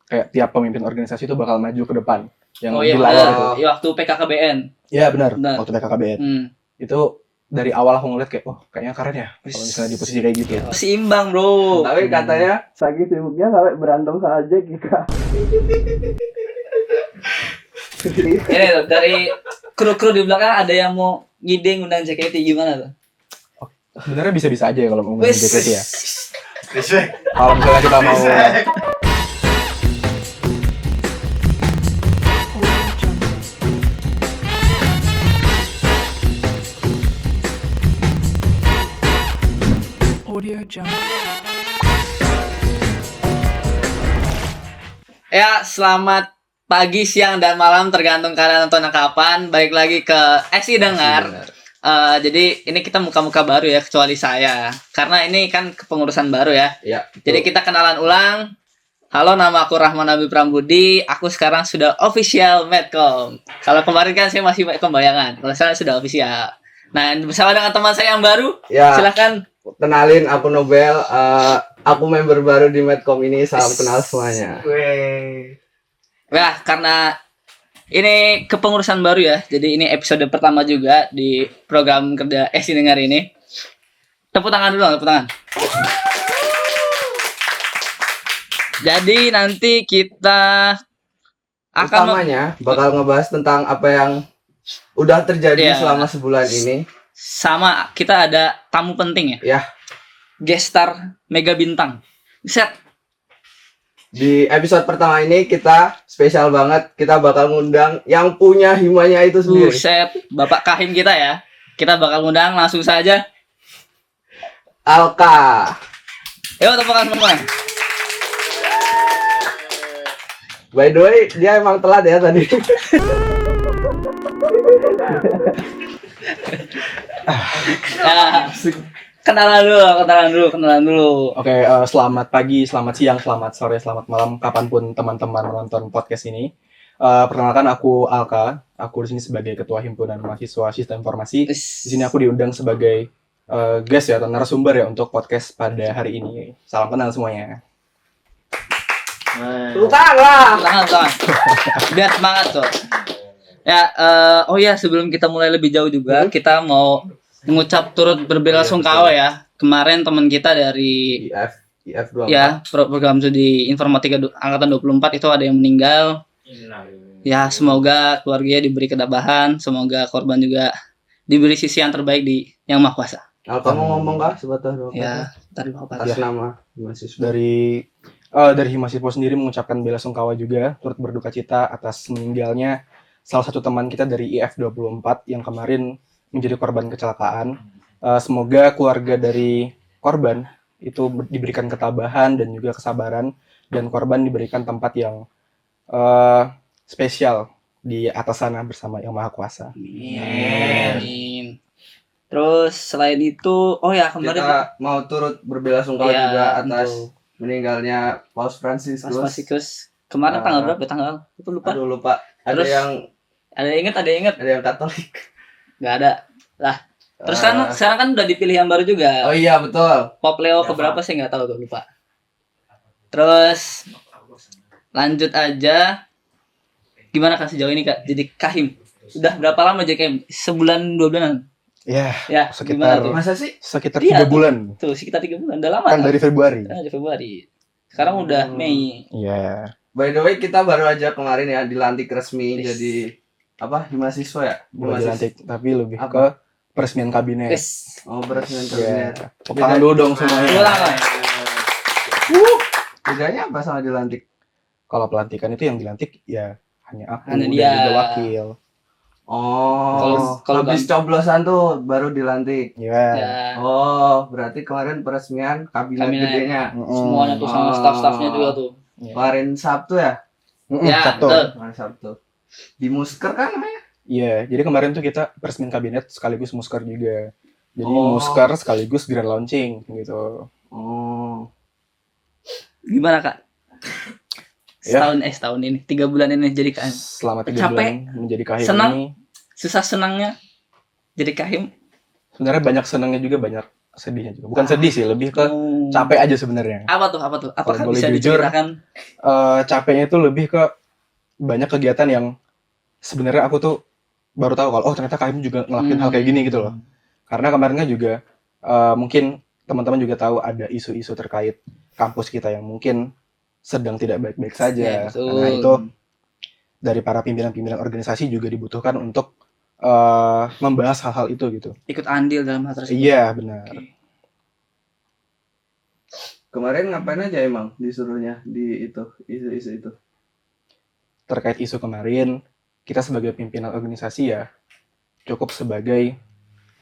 kayak tiap pemimpin organisasi itu bakal maju ke depan. Yang Oh iya, di layar itu. iya, waktu PKKBN. Iya benar. Waktu PKKBN. Itu dari awal aku ngeliat kayak, kayaknya keren ya kalau misalnya di posisi kayak gitu. Seimbang bro. Tapi katanya saking sibuknya sampai berantem sama Jack gitu. Ini tuh, dari kru-kru di belakang ada yang mau ngide ngundang JKT, gimana tuh? Sebenarnya bisa-bisa aja ya kalau mau ngundang JKT ya. Respect. Kalau misalnya kita mau Audio Jungle. Ya, selamat pagi, siang, dan malam tergantung kalian nonton kapan. Balik lagi ke Esi Dengar. Jadi ini kita muka-muka baru ya, kecuali saya. Karena ini kan kepengurusan baru ya. Iya. Jadi kita kenalan ulang. Halo, nama aku Rahman Abi Prambudi. Aku sekarang sudah official Medcom. Kalau kemarin kan saya masih Medcom bayangan. Kalau sekarang sudah official. Nah, bersama dengan teman saya yang baru, Ya. silahkan. Kenalin, aku Nobel. Aku member baru di Medcom ini. Salam kenal semuanya. Ya, karena ini kepengurusan baru ya. Jadi ini episode pertama juga di program kerja Esi Dengar ini. Tepuk tangan dulu, tepuk tangan. Jadi nanti kita akan Utamanya bakal ngebahas tentang apa yang udah terjadi Iya. selama sebulan ini. sama kita ada tamu penting ya. Ya. Guest star mega bintang. Set. Di episode pertama ini kita spesial banget. Kita bakal ngundang yang punya himanya itu sendiri. Set, Bapak Kahim kita ya. Kita bakal ngundang langsung saja. Alka. Yuk tepukan semua. By the way, dia emang telat ya tadi. Ya, kenalan dulu. Oke, selamat pagi, selamat siang, selamat sore, selamat malam, kapanpun teman-teman menonton podcast ini. Perkenalkan aku Alka, aku di sini sebagai ketua himpunan mahasiswa sistem informasi. Di sini aku diundang sebagai guest ya atau narasumber ya untuk podcast pada hari ini. Salam kenal semuanya. Tepuk tangan lah. Tangan. Biar semangat tuh. Ya, oh ya sebelum kita mulai lebih jauh juga, kita mau mengucap turut berbela-sungkawa ya. Kemarin teman kita dari IF 24. ya program studi informatika angkatan 24 itu ada yang meninggal. Ya, semoga keluarganya diberi kedabahan, semoga korban juga diberi sisi yang terbaik di Yang Maha Kuasa. Alka mau ngomong kah sebatas doa? Ya, tadi Atas nama mahasiswa. Dari Himasiswa sendiri mengucapkan bela-sungkawa juga, turut berduka cita atas meninggalnya salah satu teman kita dari IF 24 yang kemarin menjadi korban kecelakaan. Semoga keluarga dari korban itu diberikan ketabahan dan juga kesabaran, dan korban diberikan tempat yang spesial di atas sana bersama Yang Maha Kuasa. Amin. Terus selain itu, oh ya kemarin Kita mau turut berbela-sungkawa ya, juga atas untuk meninggalnya Paus Franciscus. Mas Pasikus. Kemarin tanggal berapa? Tanggal itu lupa. Aduh lupa. Ada Terus, yang Ada yang ingat? ada yang Katolik. Nggak ada. Lah. Terus kan sekarang kan udah dipilih yang baru juga. Oh iya betul. Pop Leo keberapa sih nggak tahu tuh, lupa. Terus lanjut aja. Gimana Kak sejauh ini Kak? Jadi Kahim. Sudah berapa lama jadi Kahim? Sebulan 2 bulanan? Ya, Ya, sekitar gimana tuh? Masa sih? sekitar Iya, 3 bulan. Tuh, sekitar 3 bulan. Udah lama Kan dari Februari. Dari Februari. Sekarang udah Mei. Iya. By the way kita baru aja kemarin ya dilantik resmi Yes. jadi apa? Mahasiswa ya? Bukan dilantik, tapi lebih Apa? ke peresmian kabinet. Wes. Oh beresmian Ya. kabinet. Tepuk tangan dulu dong semuanya. Ulang lah. Bedanya apa sama dilantik? Kalau pelantikan itu yang dilantik ya hanya aku Hanya dan dia. juga wakil. Oh, Kalau habis coblosan tuh baru dilantik. Ya. Ya. Oh, berarti kemarin peresmian kabinet Kabinet. gedenya. Semuanya tuh sama Oh. staff-staffnya juga tuh. Kemarin Sabtu ya? Ya, Sabtu. betul. Kemarin Sabtu. Di Musker kan namanya? Iya, jadi kemarin tuh kita peresmian kabinet sekaligus musker juga. Jadi Oh. musker sekaligus grand launching gitu. Oh. Gimana Kak? Ya. Setahun ini, 3 bulan ini jadi Kahim. Selama 3 Capek? bulan menjadi kahim Senang? ini Susah senangnya jadi Kahim. sebenarnya banyak senangnya juga banyak sedihnya juga. Bukan sedih sih, lebih ke Oh. capek aja sebenarnya. Apa tuh? Apakah Kalau boleh bisa jujur, diceritakan? Capeknya itu lebih ke banyak kegiatan yang sebenarnya aku tuh baru tahu kalau ternyata kalian juga ngelakuin hal kayak gini gitu loh. Karena kemarin kan juga mungkin teman-teman juga tahu ada isu-isu terkait kampus kita yang mungkin sedang tidak baik-baik Ya, saja. betul. Karena itu dari para pimpinan-pimpinan organisasi juga dibutuhkan untuk membahas hal-hal itu gitu. Ikut andil dalam hal tersebut. Iya, benar. Oke. Kemarin ngapain aja emang disuruhnya di itu isu-isu itu? Terkait isu kemarin, kita sebagai pimpinan organisasi ya cukup sebagai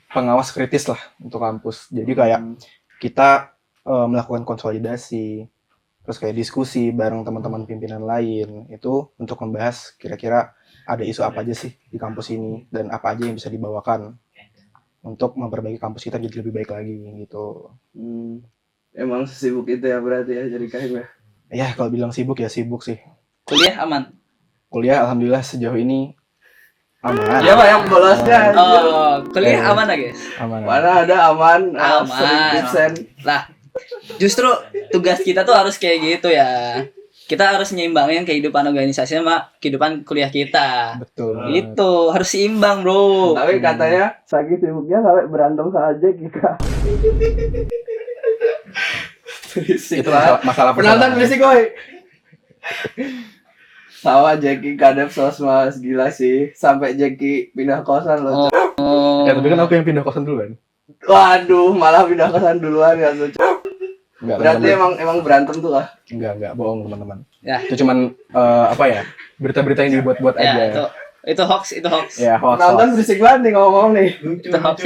pengawas kritis lah untuk kampus. Jadi kayak kita melakukan konsolidasi, terus kayak diskusi bareng teman-teman pimpinan lain itu untuk membahas kira-kira ada isu apa aja sih di kampus ini dan apa aja yang bisa dibawakan untuk memperbaiki kampus kita jadi lebih baik lagi gitu. Emang sibuk itu ya berarti ya jadi kahim ya. Ya kalau bilang sibuk ya sibuk sih. Kuliah aman. Kuliah alhamdulillah sejauh ini aman. Ya Pak yang bolosnya. Oh, kuliah aman lah guys. Aman. Mana ada aman, Aman. sering tipsen. Lah, justru tugas kita tuh harus kayak gitu ya. Kita harus nyimbangin kehidupan organisasi sama kehidupan kuliah kita. Betul. Itu harus seimbang, bro. Tapi katanya saking sibuknya sampai berantem sama Jack Kika. Berisik Itu lah. masalah Penonton personal. berisik woi. Sama Jackie kadep sosmas gila sih. Sampai Jackie pindah kosan loh. Oh. Ya tapi kan aku yang pindah kosan dulu kan. Waduh, malah pindah kosan duluan ya tuh. Enggak, Berarti teman-teman. emang berantem tuh lah. Enggak bohong teman-teman. Ya. Itu cuman apa ya? Berita-berita yang dibuat-buat Ya, aja. itu hoax. Ya, hoax. Penonton berisik banget nih ngomong nih. Itu hoax.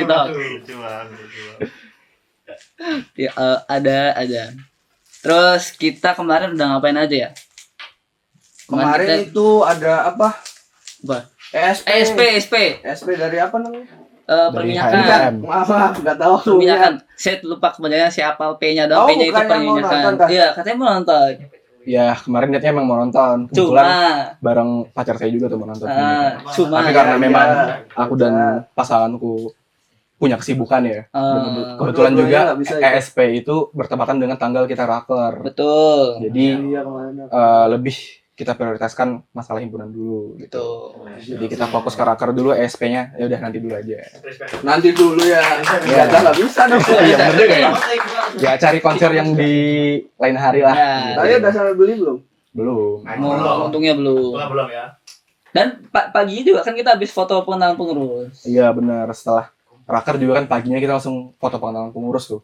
Ya, ada. Terus kita kemarin udah ngapain aja ya? Kemarin itu ada apa? Apa? SP. SP dari apa namanya? Perminyakan. HMM. Maaf, nggak tahu. Perminyakan. Saya lupa kebanyakan siapa P-nya Oh, doang. P-nya itu bukan yang mau perminyakan. nonton, kan? Iya, katanya mau nonton. Ya, kemarin niatnya emang mau nonton. Cuma Kebetulan bareng pacar saya juga tuh mau nonton. cuma Tapi karena ya, memang ya. aku dan pasanganku punya kesibukan ya. Kebetulan Dua-duanya juga nggak bisa ya? ESP itu bertepatan dengan tanggal kita raker. betul. Jadi Iya kemarin. lebih kita prioritaskan masalah himpunan dulu gitu. Betul. Jadi kita fokus ke raker dulu, ESP-nya ya udah nanti dulu aja. Nanti dulu ya. Iya. Nggak bisa dong. Iya bener juga ya. Ya cari konser yang di lain hari lah. Ya. Gitu. Tadi udah sampai beli belum? Belum. Untungnya belum. Belum ya. Dan pagi juga kan kita habis foto pengenalan pengurus. Iya benar. Setelah raker juga kan paginya kita langsung foto pengenalan pengurus tuh.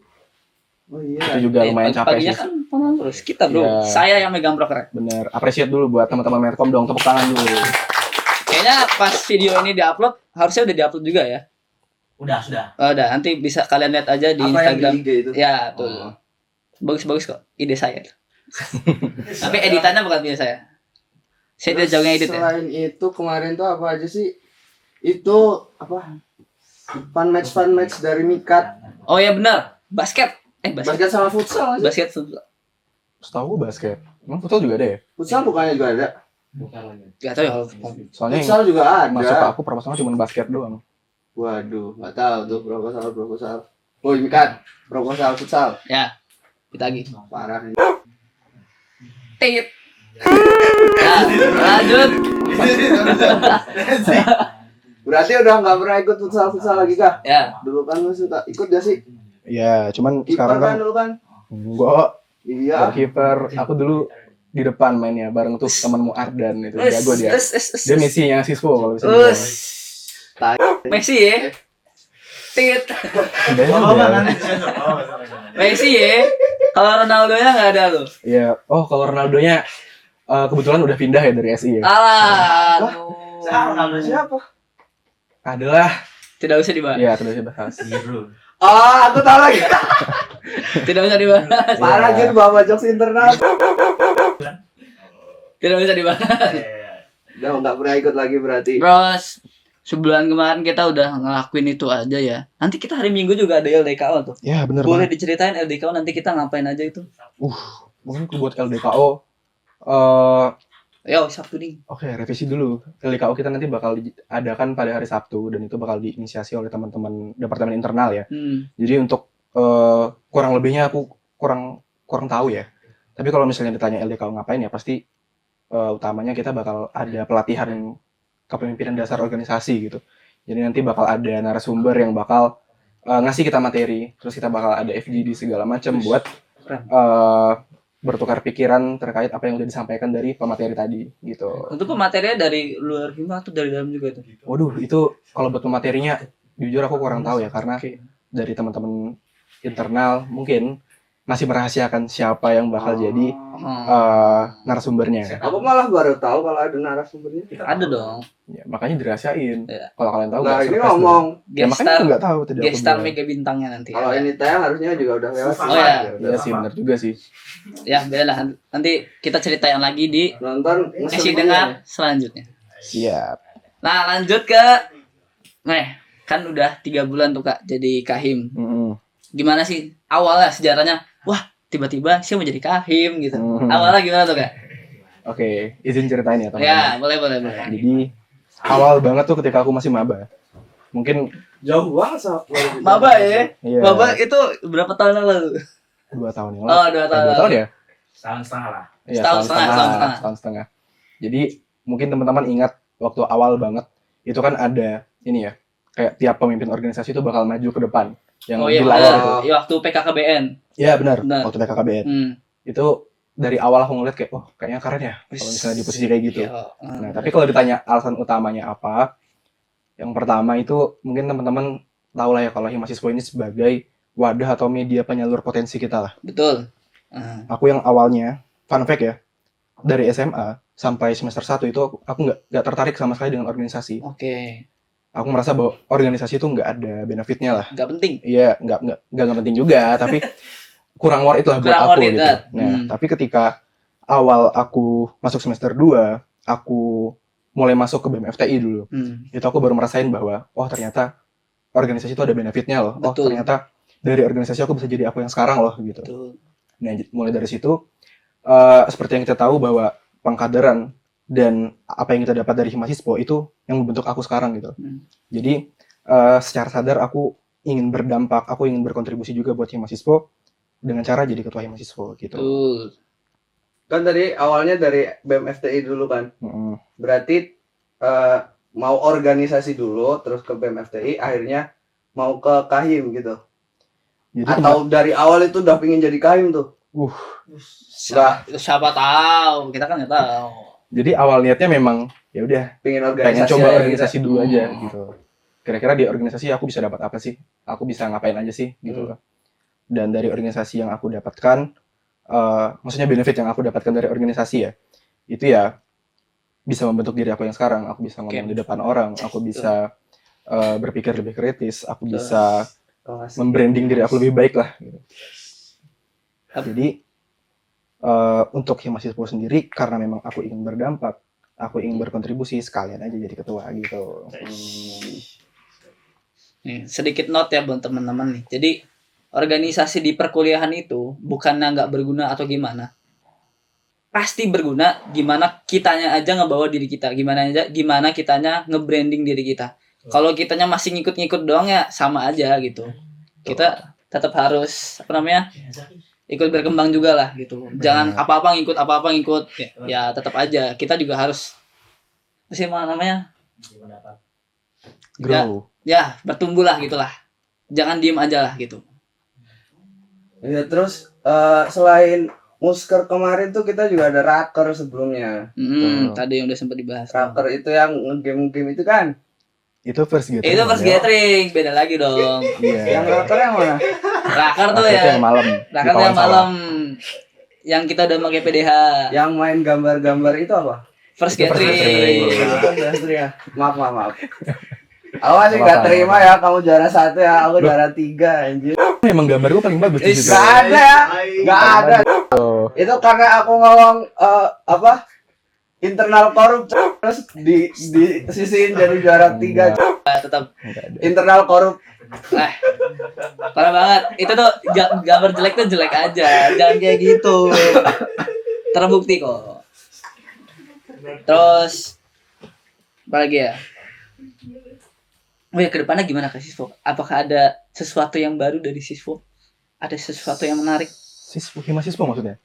Oh iya. Itu juga lumayan capek Paginya sih. kan pengenalan pengurus kita, bro. Iya. Saya yang megang proker. Bener. Appreciate dulu buat teman-teman Medcom dong, tepuk tangan dulu. Kayaknya pas video ini diupload harusnya udah diupload juga ya. Sudah. Udah, nanti bisa kalian lihat aja di Apa yang Instagram. di IG itu? Ya, tuh. Oh. Bagus kok ide saya. Tapi editannya bukan punya saya. Saya tidak jauhnya edit ya. Selain itu kemarin tuh apa aja sih? Itu apa? Fun match dari Mikat. Oh ya benar, basket. Basket. Basket sama futsal aja. Basket. Setahu gue basket. Emang futsal juga ada ya? Futsal bukannya juga ada. Gak tahu ya kalau Soalnya Futsal juga yang masuk ke ada. aku proposalnya cuma basket doang. Waduh, nggak tahu tuh proposal. Oh, Mikat, proposal futsal. ya. Kita lagi. Parah nih. Tit. Ya, lanjut. Berarti udah nggak pernah ikut futsal lagi kah? Ya. Dulu kan lu suka ikut gak sih? Iya, cuman Kiper sekarang kan kan dulu kan? enggak. Iya. Kiper aku dulu di depan mainnya bareng tuh temanmu Ardan itu jago dia. Dia Messi-nya Siswo kalau bisa dibilang. Messi ya. Tit. Beda. Messi ya. Kalau Ronaldo-nya nggak ada tuh. Iya. Oh, kalau Ronaldo-nya kebetulan udah pindah ya dari SI ya. Alah. Ronaldo siapa? Adalah. Tidak usah dibahas. Iya, terus dibahas. Oh, aku tahu lagi. Tidak usah dibahas. Parah Iya. Jun, bawa jokes internal. Tidak usah dibahas. Udah nggak pernah ikut lagi berarti. Terus sebulan kemarin kita udah ngelakuin itu aja ya. Nanti kita hari Minggu juga ada LDKO tuh. Ya, bener Boleh banget. diceritain LDKO nanti kita ngapain aja itu? Mungkin buat LDKO Yo, Sabtu nih. oke, revisi dulu. LDKO kita nanti bakal diadakan pada hari Sabtu dan itu bakal diinisiasi oleh teman-teman departemen internal ya. Jadi untuk kurang lebihnya aku kurang kurang tahu ya. Tapi kalau misalnya ditanya LDKU ngapain ya pasti utamanya kita bakal ada pelatihan kepemimpinan dasar organisasi gitu. Jadi nanti bakal ada narasumber yang bakal ngasih kita materi, terus kita bakal ada FGD segala macam buat Keren. bertukar pikiran terkait apa yang udah disampaikan dari pemateri tadi gitu. Untuk pematerinya dari luar hima atau dari dalam juga itu? Waduh, itu kalau buat pematerinya jujur aku kurang tahu ya karena Oke. dari teman-teman internal mungkin masih merahasiakan siapa yang bakal jadi narasumbernya. Aku malah baru tahu kalau ada narasumbernya. Ada dong. Ya, makanya dirahasiain. Iya. Kalau kalian tahu Nah, nggak ini surprise ngomong dong. Ya, makanya aku nggak tahu tadi aku Gestar bilang. mega bintangnya nanti. kalau ini tayang harusnya juga udah lewat. Oh, ya. Iya sih, benar juga sih. Ya, beda lah. Nanti kita ceritain lagi di Nonton sesi dengar selanjutnya. Siap. Nah, lanjut ke kan udah 3 bulan tuh Kak jadi Kahim. Mm-mm. Gimana sih awalnya sejarahnya? Wah, tiba-tiba saya mau jadi Kahim gitu. Mhm. Awalnya gimana tuh Kak? Oke, izin ceritain ya teman-teman. Ya, boleh. Jadi awal banget tuh ketika aku masih maba. Mungkin jauh banget sama Maba ya? iya, Maba itu berapa tahun yang lalu? 2 tahun yang Oh, 2 tahun. 2 tahun ya? Setahun setengah lah. Iya, Setahun setengah. setahun setengah. Jadi mungkin teman-teman ingat waktu awal banget itu kan ada ini ya, kayak tiap pemimpin organisasi itu bakal maju ke depan. Yang Oh iya, di layar itu. iya, waktu PKKBN. Iya benar, Benar. waktu PKKBN. Hmm. Itu dari awal aku ngeliat kayak, oh kayaknya keren ya kalau misalnya di posisi kayak gitu. Iya. Nah, tapi kalau ditanya alasan utamanya apa, yang pertama itu mungkin teman-teman tahu lah ya kalau Himasiswa ini sebagai wadah atau media penyalur potensi kita lah. Betul. Aku yang awalnya, fun fact ya, dari SMA sampai semester 1 itu aku nggak tertarik sama sekali dengan organisasi. Oke. Aku merasa bahwa organisasi itu nggak ada benefitnya lah. Nggak penting. Iya, nggak penting juga, tapi kurang worth it lah buat Kurang aku worth it, gitu. kan? Nah, tapi ketika awal aku masuk semester 2, aku mulai masuk ke BMFTI dulu. Itu aku baru merasain bahwa, oh ternyata organisasi itu ada benefitnya loh. Oh Betul. ternyata dari organisasi aku bisa jadi aku yang sekarang loh gitu. Betul. Nah, mulai dari situ, seperti yang kita tahu bahwa pengkaderan dan apa yang kita dapat dari Himasispo itu yang membentuk aku sekarang gitu. Jadi secara sadar aku ingin berdampak, aku ingin berkontribusi juga buat Himasispo dengan cara jadi ketua Himasispo gitu. Betul. Kan tadi awalnya dari BMFTI dulu kan. Berarti mau organisasi dulu terus ke BMFTI akhirnya mau ke Kahim gitu. Jadi Atau dari awal itu udah pengen jadi Kahim tuh. Siapa tahu? Kita kan nggak tahu. jadi awal niatnya memang ya udah Pengen pengen organisasi. coba aja organisasi gitu. dulu aja gitu. Kira-kira di organisasi aku bisa dapat apa sih? Aku bisa ngapain aja sih gitu loh. Dan dari organisasi yang aku dapatkan, maksudnya benefit yang aku dapatkan dari organisasi ya, itu ya bisa membentuk diri aku yang sekarang. Aku bisa ngomong di depan orang, aku bisa berpikir lebih kritis, aku bisa membranding diri aku lebih baik lah. Gitu. Jadi untuk Himasispo sendiri, karena memang aku ingin berdampak, aku ingin berkontribusi, sekalian aja jadi ketua gitu. Nih, sedikit note ya buat teman-teman nih. Jadi organisasi di perkuliahan itu bukannya nggak berguna atau gimana, pasti berguna. Gimana kitanya aja ngebawa diri kita, gimana kitanya nge-branding diri kita. Kalau kitanya masih ngikut-ngikut doang ya sama aja gitu. Kita tetap harus ikut berkembang juga lah gitu. Jangan apa-apa ngikut. Ya tetap aja kita juga harus namanya Grow. ya bertumbuh lah gitulah. Jangan diem aja lah gitu. Ya terus selain Musker kemarin tuh kita juga ada Raker sebelumnya. Tadi yang udah sempat dibahas. Raker itu yang game itu kan? Itu first gathering. Itu first gathering, beda lagi dong. Iya. Yang Raker yang mana? Raker tuh Itu ya. yang malam. Raker tuh yang malam. Yang kita udah pakai PDH. Yang main gambar-gambar itu apa? First Itu first gathering. Ya. Maaf. Aku masih gak terima ya kamu juara 1 ya, aku juara 3 anjir. Emang gambar gue paling bagus di situ. Gak ada ya, gak ada. Oh. Itu karena aku ngomong internal korup terus di sisiin jadi juara 3. Tetap Internal korup. parah banget. Itu tuh gambar jelek tuh jelek aja. Jangan kayak gitu. Terbukti kok. Terus apa lagi ya? Oh ya, kedepannya gimana ke Siswo? Apakah ada sesuatu yang baru dari Siswo? ada sesuatu yang menarik Mahasiswa maksudnya?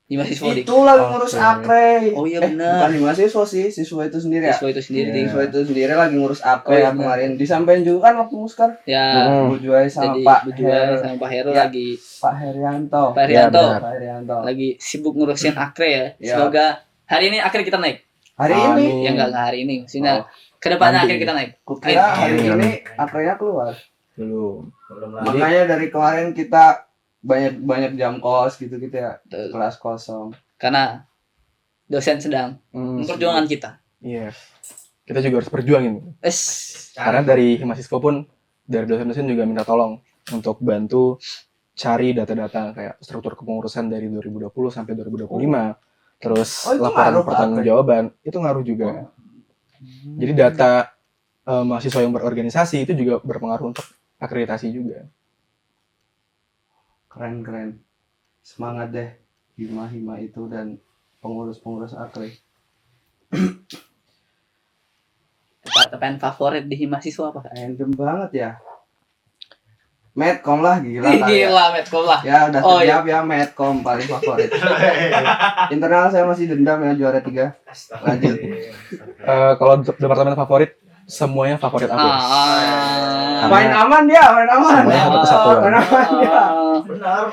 di mahasiswa di. Itu lagi ngurus Oke. akre. Oh iya Bukan benar. di mahasiswa sih, siswa itu sendiri ya. Siswa itu sendiri Iya. ding. Siswa itu sendiri lagi ngurus akre Oh, iya, ya kemarin. Disampaikan juga kan waktu muskar. Ya. Hmm. Bu Juwai sama Jadi Pak Bu Juwai sama Pak Heru Ya. lagi Pak Herianto. Pak Herianto benar. Pak Herianto. lagi sibuk ngurusin akre ya. Ya. Semoga hari ini akre kita naik. Hari Amin. ini Ya enggak hari ini. Maksudnya Oh. kedepannya Nanti. akre kita naik. kukira hari Amin. ini akrenya keluar. Belum. Jadi- Makanya dari kemarin kita banyak jam kos gitu-gitu ya. Betul. Kelas kosong. Karena dosen sedang memperjuangkan kita. Iya. Kita juga harus perjuangin. Karena dari mahasiswa pun, dari dosen-dosen juga minta tolong untuk bantu cari data-data kayak struktur kepengurusan dari 2020 sampai 2025. Terus Oh, itu laporan ngaruh ke pertanggungjawaban itu ngaruh juga. Jadi data mahasiswa yang berorganisasi itu juga berpengaruh untuk akreditasi juga. Keren. Semangat deh hima-hima itu dan pengurus-pengurus akre. Departemen favorit di mahasiswa apa? Random banget ya. Medcom lah gila Ih, kali ya. gila, Medcom lah. Ya udah Oh, terjawab ya Medcom paling favorit. Internal saya masih dendam ya juara 3. Lanjut. Kalau departemen favorit, semuanya favorit aku. Ah, Karena- Main aman dia, main aman. Semuanya satu kesatuan. Main aman dia. Benar.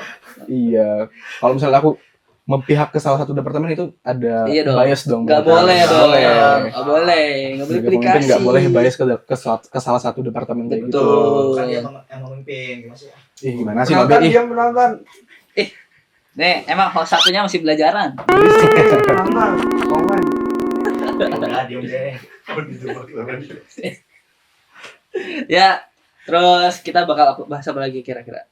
Iya. Kalau misalnya aku memihak ke salah satu departemen itu ada Iya dong. bias dong. Nggak berarti. boleh Nggak dong. boleh. Nggak boleh. Nggak boleh Sebagai pemimpin aplikasi. nggak boleh bias ke salah satu departemen kayak gitu. Betul. Kan dia yang memimpin gimana sih? Ih, gimana sih Penonton Babe? Ih, dia penonton. Nih, emang host satunya masih belajaran. Penonton. Komen. Udah diem deh. Ya, terus kita bakal bahas apa lagi kira-kira?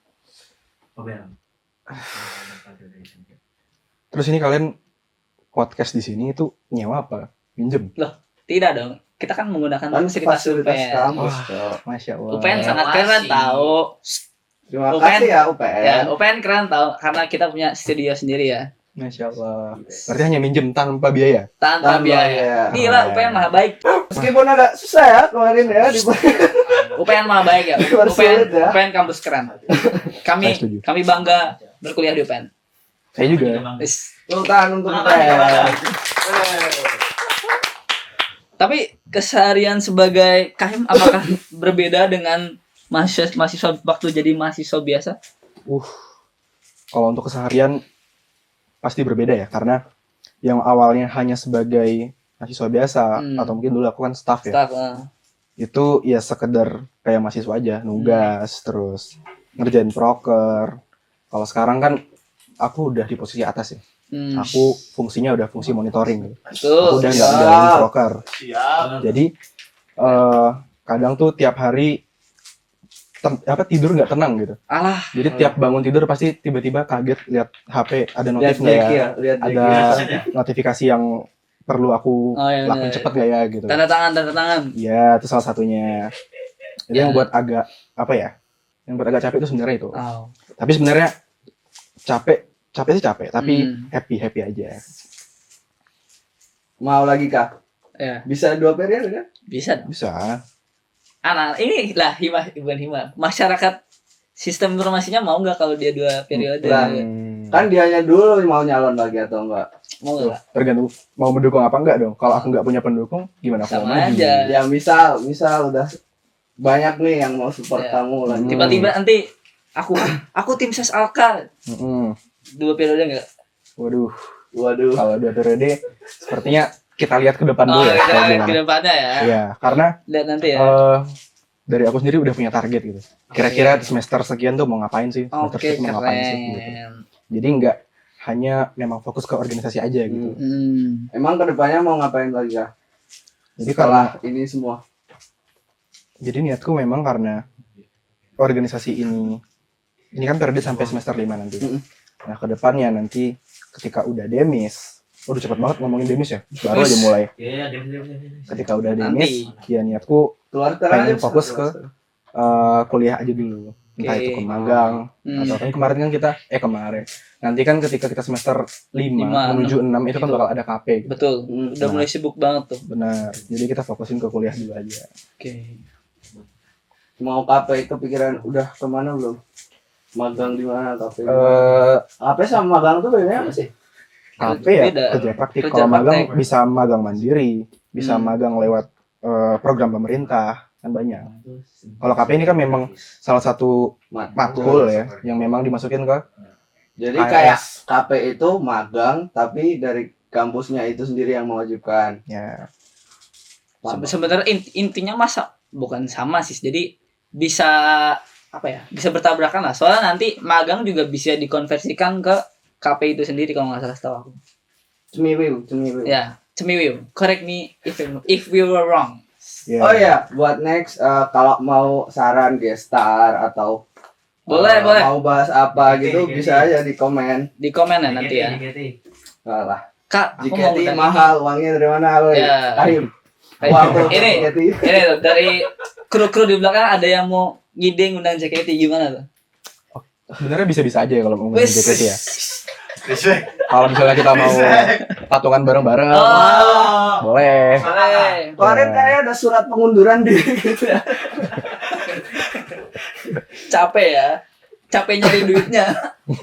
Terus ini kalian podcast di sini itu nyewa apa? Minjem? Tidak dong. Kita kan menggunakan Kan fasilitas fasilitas UPN. kampus. Wah. Cok. Masya Allah. UPN sangat Evaluasi. keren tahu. Terima UPN. kasih ya UPN. Ya, UPN keren tahu karena kita punya studio sendiri ya. Masya Allah. Berarti hanya minjem tanpa biaya? Tanpa Tanpa biaya. biaya. Gila, UPN maha baik. Meskipun agak susah ya kemarin ya di UPN maha baik ya. Luar sulit ya. UPN kampus keren. Saya setuju. Kami bangga berkuliah di UPN. Saya juga. Is. Sultan untuk UPN. Tapi keseharian sebagai KM apakah berbeda dengan mahasiswa waktu jadi mahasiswa biasa? Kalau untuk keseharian pasti berbeda ya, karena yang awalnya hanya sebagai mahasiswa biasa atau mungkin dulu aku kan staff ya, Staff, itu ya sekedar kayak mahasiswa aja, nugas terus ngerjain proker. Kalau sekarang kan aku udah di posisi atas ya, aku fungsinya udah fungsi monitoring gitu. Betul. Aku udah nggak siap. jalanin proker. Siap. Jadi kadang tuh tiap hari tidur nggak tenang gitu. Alah, Jadi tiap bangun tidur pasti tiba-tiba kaget lihat HP ada Lihat notif nggak Jack ya, ya, lihat Jack ada ya. notifikasi yang perlu aku Oh, iya, lakuin bener. cepet nggak ya gitu. tanda tangan. Iya, itu salah satunya. Jadi Ya. yang buat agak apa ya? Yang buat agak capek itu sebenarnya itu. Oh. Tapi sebenarnya capek sih capek, tapi happy aja. Mau lagi Kak? Ya, Bisa 2 periode kan? bisa dong. Bisa. Anak ini lah bukan hima. Masyarakat sistem informasinya mau nggak kalau dia 2 periode? Lah, Kan dianya dulu mau nyalon lagi atau enggak? Mau nggak? Tergantung mau mendukung apa enggak dong. Kalau aku nggak punya pendukung, gimana aku mau Sama maju? aja. Ya misal udah banyak nih yang mau support Ya. kamu lah. Tiba-tiba nanti aku tim ses Alka Mm-mm. 2 periode nggak? Waduh, Waduh. kalau 2 periode sepertinya kita lihat ke depan Oh, dulu ya. kita kalau lihat gimana. ke depannya ya. Iya, karena Lihat nanti ya. dari aku sendiri udah punya target gitu. Kira-kira di semester sekian tuh mau ngapain sih? Semester Oke, sekian mau ngapain sih? Gitu. keren. Jadi nggak hanya memang fokus ke organisasi aja gitu. Emang kedepannya mau ngapain lagi ya? Jadi karena Setelah ini semua. jadi niatku memang karena organisasi ini kan periode sampai semester 5 nanti. Mm-mm. Nah, kedepannya nanti ketika udah demis, udah cepet banget ngomongin demis ya. Baru aja mulai. Iya, diam. Ketika udah Nanti. demis, ya niatku Keluar pengen aja, fokus keluar. ke kuliah aja dulu. Entah Oke. itu ke magang Hmm. atau kan kemarin kan kita nanti kan ketika kita semester 5 Lima, menuju 6 itu kan Gitu. bakal ada KP gitu. Betul. Udah Nah. mulai sibuk banget tuh. Benar. Jadi kita fokusin ke kuliah dulu aja. Oke. Mau KP kepikiran udah kemana belum? Magang di mana KP? Eh, KP sama magang tuh bedanya apa sih? KP ya Beda. kerja praktik. Kerja Kalau magang praktek. bisa magang mandiri, bisa Hmm. magang lewat program pemerintah, kan banyak. Kalau KP ini kan memang salah satu matkul ya yang memang dimasukin ke Jadi AS. kayak KP itu magang tapi dari kampusnya itu sendiri yang mewajibkan. ya. Sebenarnya intinya masa bukan sama sih. Jadi bisa apa ya? Bisa bertabrakan lah. Soalnya nanti magang juga bisa dikonversikan ke KP itu sendiri kalau nggak salah setahu aku. Cemiwiu. Ya, Cemiwiu. Correct me if we were wrong. Ya. Oh iya, buat next kalau mau saran gestar atau Boleh. mau bahas apa JKT, gitu JKT. bisa aja di komen. Di komen ya nanti ya. Alah, Kak, aku mau JKT ngundang mahal, uangnya dari mana lo? Ya. Ayo. ini. Uang tuh, Ini JKT. ini tuh dari kru-kru di belakang ada yang mau ngide ngundang JKT gimana tuh? Sebenarnya bisa-bisa aja ya kalau mau ngomongin Wes. JKT ya. Respect. Kalau misalnya kita mau patungan bareng-bareng, Oh, boleh. boleh. Kemarin kayak ada surat pengunduran diri gitu ya. Capek ya. Capek nyari duitnya.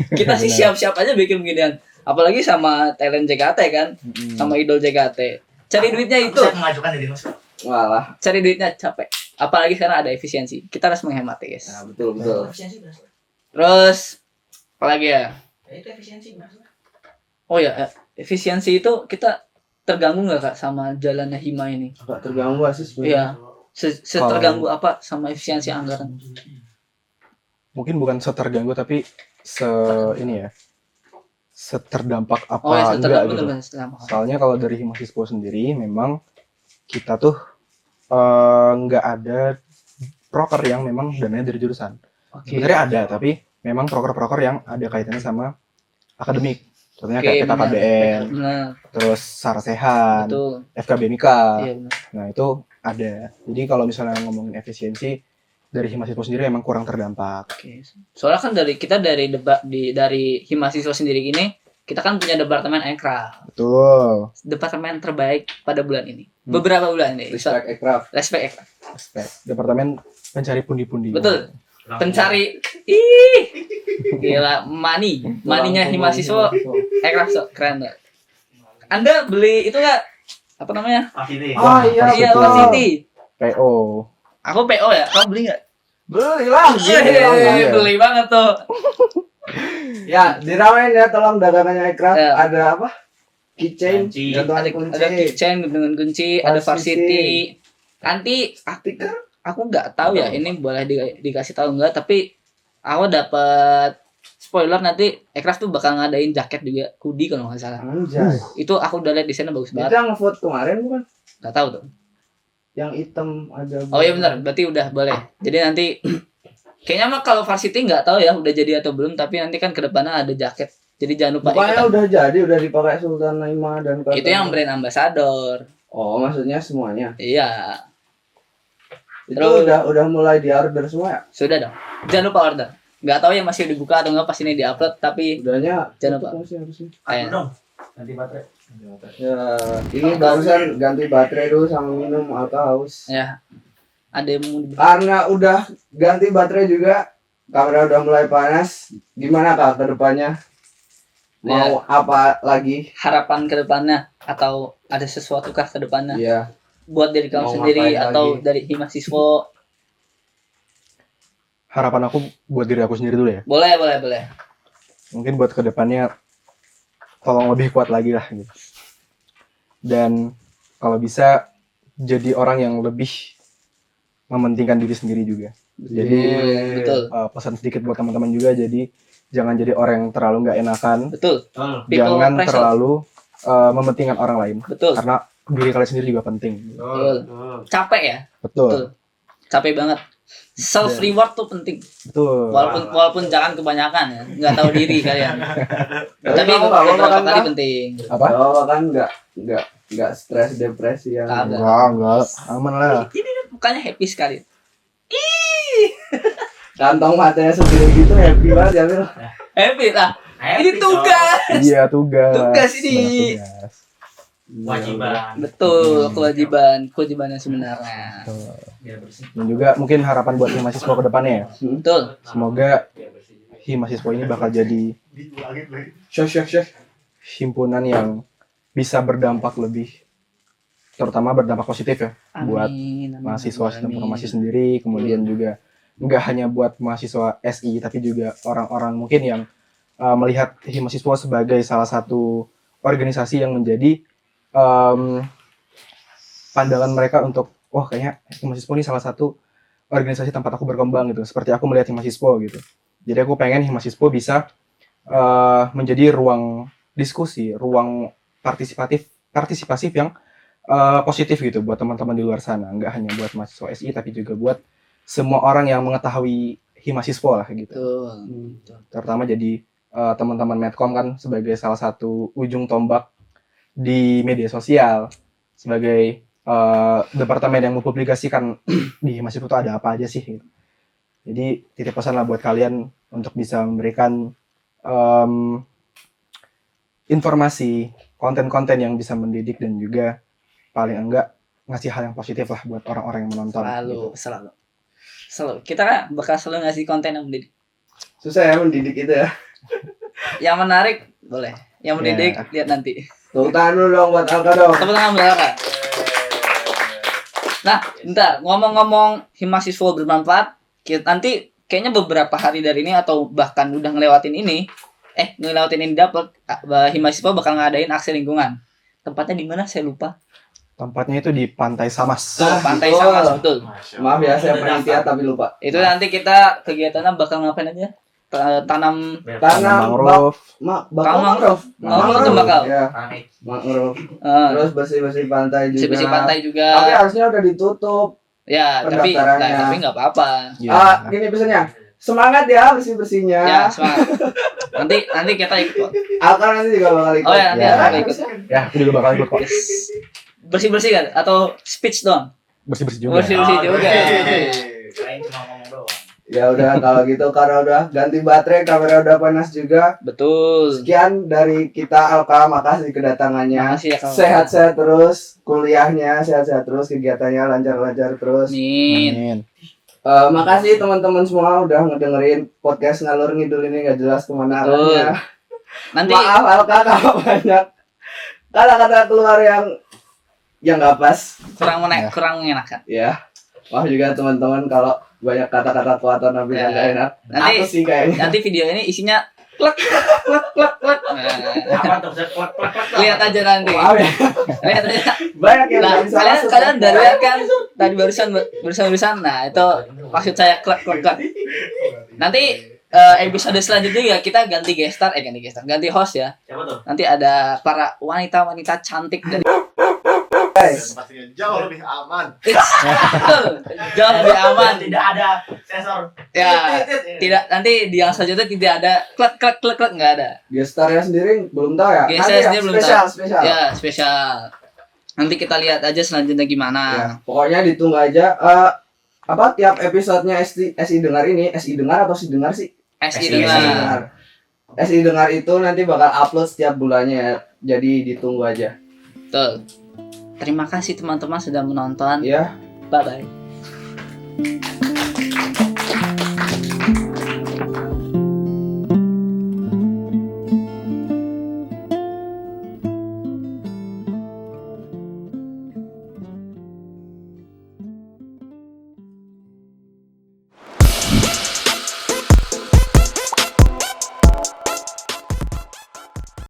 Kita sih Benar. siap-siap aja bikin beginian. Apalagi sama talent JKT kan, sama idol JKT. Cari duitnya itu, Saya mengajukan diri mas. Walah. cari duitnya capek. Apalagi sekarang ada efisiensi. Kita harus menghemat ya, guys. Nah, betul. Efisiensi mas. Terus apalagi ya? Itu efisiensi mas. Oh ya, efisiensi itu kita terganggu nggak Kak sama jalannya Hima ini? Agak terganggu sih Iya. sebenarnya. Seterganggu apa sama efisiensi anggaran? Mungkin bukan seterganggu tapi ini ya. Seterdampak apa Oh ya, enggak seterganggu gitu. betul selama. Soalnya kalau dari Himasispo sendiri memang kita tuh nggak ada proker yang memang dananya dari jurusan. Oke. Sebenarnya ada, tapi memang proker-proker yang ada kaitannya sama akademik. Contohnya Oke, kayak benar. PKKBN, Benar, terus Sarasehan, betul. FKB Mika. Iya benar. Nah itu ada. Jadi kalau misalnya ngomongin efisiensi dari Himasispo sendiri memang kurang terdampak. Oke. Soalnya kan dari debat dari Himasiswa sendiri ini kita kan punya departemen Ekraf. Betul. Departemen terbaik pada bulan ini. Beberapa bulan ini. Respect Ekraf. Respect Ekraf. Respect. Departemen pencari pundi-pundi. Betul. Pencari gila maninya Himasiswa Ekraf keren banget. Anda beli itu nggak apa namanya? Afili. Oh iya, Iya, betul. City. PO. Aku PO ya, kamu beli nggak? Beli lah. Iya. Beli banget tuh. Ya, diramein ya tolong dagangannya Ekraf. Ya. Ada apa? Keychain, Kunci. gantungan Ada kunci. kitchen dengan kunci, ada Varsity. varsity. Nanti Stiker. aku nggak tahu ya ini boleh dikasih tahu nggak, tapi aku dapat spoiler nanti Ekraf tuh bakal ngadain jaket juga, hoodie kalau nggak salah. Anjay. Itu aku udah lihat desainnya bagus Itu banget. yang nge-vote kemarin bukan? Nggak tahu tuh. Yang hitam ada. Oh iya benar, berarti udah boleh. Jadi nanti kayaknya mah kalau varsity nggak tahu ya udah jadi atau belum, tapi nanti kan kedepannya ada jaket. Jadi jangan lupa Bukannya ikutan. udah jadi, udah dipakai Sultan Naima dan kawan-kawan. Itu yang brand ambassador. Oh, maksudnya semuanya. Iya, Itu Terus- udah mulai di-order semua ya? sudah dong. Jangan lupa order. Nggak tahu ya masih dibuka atau nggak pas ini diupload, tapi Udahnya Jangan tutup lupa. masih harusnya. kayak dong. Ganti baterai. Ya, ini barusan ganti baterai dulu sama minum alka haus. ya ada yang mau dibeli. Karena udah ganti baterai juga, kamera udah mulai panas. Gimana Kak ke depannya? Mau apa lagi? Harapan ke depannya atau ada sesuatu kah ke depannya Iya. buat diri kamu Mau sendiri ngapain atau lagi? dari Himasiswa? Harapan aku buat diri aku sendiri dulu ya. Boleh. Mungkin buat kedepannya tolong lebih kuat lagi lah gitu. Dan kalau bisa jadi orang yang lebih mementingkan diri sendiri juga. Jadi Betul. pesan sedikit buat teman-teman juga, jadi jangan jadi orang yang terlalu nggak enakan, Betul. People jangan pressure. terlalu mementingkan orang lain, Betul. karena diri kalian sendiri juga penting. Betul. Capek ya? Betul, Betul. Capek banget. Self reward tuh penting. betul. Walaupun jangan kebanyakan ya. Nggak tahu diri kalian. Tapi kamu nggak apa-apa beberapa kan, kali Kak? penting. Apa? Oh, kan nggak stres depresi yang Kagak. Enggak, aman lah. Ini mukanya happy sekali. kantong matanya sendiri gitu happy banget ya Mil. Happy lah. Happy, Ini tugas. Iya, tugas. Tugas ini. Banyak tugas. Kewajiban. Betul, kewajiban yang sebenarnya. Betul. Biar bersih. Dan juga mungkin harapan buat mahasiswa ke depannya ya. Betul. Semoga Himahasiswa ini bakal jadi Syekh. himpunan yang bisa berdampak lebih, terutama berdampak positif ya buat mahasiswa sistem informasi sendiri, kemudian juga nggak hanya buat mahasiswa SI tapi juga orang-orang mungkin yang melihat Himahasiswa sebagai salah satu organisasi yang menjadi pandangan mereka untuk kayaknya Himahasiswa ini salah satu organisasi tempat aku berkembang gitu, seperti aku melihat Himahasiswa gitu. Jadi aku pengen Himahasiswa bisa menjadi ruang diskusi, ruang partisipasif yang positif gitu buat teman-teman di luar sana, nggak hanya buat mahasiswa SI tapi juga buat semua orang yang mengetahui Himahasiswa lah gitu. Terutama jadi teman-teman Medcom kan sebagai salah satu ujung tombak di media sosial, sebagai departemen yang mempublikasikan di Himahasiswa itu ada apa aja sih gitu. Jadi titip pesan lah buat kalian untuk bisa memberikan informasi, konten-konten yang bisa mendidik dan juga paling enggak ngasih hal yang positif lah buat orang-orang yang menonton. Selalu. Kita kan bakal selalu ngasih konten yang mendidik. Susah ya mendidik itu ya. Yang menarik boleh. Yang mendidik lihat nanti. Tepuk tangan dulu dong buat Alka dong. Tepuk tangan buat Alka. Nah, bentar, ngomong-ngomong Himahasiswa bermanfaat, nanti kayaknya beberapa hari dari ini atau bahkan udah ngelewatin ini dapat Himahasiswa bakal ngadain aksi lingkungan. Tempatnya di mana saya lupa. Tempatnya itu di Pantai Samas. Pantai betul. Samas, betul. Maaf ya saya panitia tapi lupa. Itu nanti kita kegiatannya bakal ngapain aja? Tanam mangrove. Mangrove tuh bakal. Ya, mangrove. Terus bersih-bersih pantai juga. Bersih pantai juga. Tapi harusnya udah ditutup. Ya, tapi nggak apa-apa. Ya. Gini pesannya. Semangat ya bersih-bersihnya. Ya, semangat. Nanti kita ikut. Alka nanti juga bakal ikut. Oh ya, nanti aku ikut. Ya, aku juga bakal ikut kok. Bersih-bersih kan atau speech doang? Bersih-bersih juga. Bersih-bersih juga. Kirain cuma ngomong doang. Ya udah kalau gitu karena udah ganti baterai, kamera udah panas juga. Betul. Sekian dari kita Alka, makasih kedatangannya. Makasih ya, kawan. Sehat-sehat terus, kuliahnya sehat-sehat terus, kegiatannya lancar-lancar terus. Amin. Makasih teman-teman semua udah ngedengerin podcast ngalur ngidul ini nggak jelas kemana Betul. arahnya. Nanti Maaf Alka kalau banyak kata-kata keluar yang nggak pas. kurang mengenakan. Ya, maaf juga teman-teman kalau banyak kata-kata kuat atau nabi yang nggak enak. Nanti- Aku sih kayaknya. Nanti video ini isinya klek. Nah, Apa tuh? Klak. lihat aja nanti. Maaf ya, Lihat aja. banyak yang Nah, nggak bisa masuk. kalian udah lihat kan tadi barusan. Nah, itu maksud saya klek. Nanti episode selanjutnya ya kita ganti host ya. Siapa tuh? Nanti ada para wanita-wanita cantik dari Pastinya jauh lebih aman. jauh lebih aman. Tidak ada sensor. Ya, tidak nanti di yang selanjutnya tidak ada klek nggak ada. Gestarnya sendiri belum tahu ya. Gestarnya Nanti ya, sendiri belum spesial. Ya, spesial. Nanti kita lihat aja selanjutnya gimana. Ya, pokoknya ditunggu aja. Tiap episodenya SI dengar ini, SI dengar atau si dengar sih? SI SI dengar. SI dengar itu nanti bakal upload setiap bulannya ya. Jadi ditunggu aja. Betul. Terima kasih teman-teman sudah menonton. Ya. Bye bye.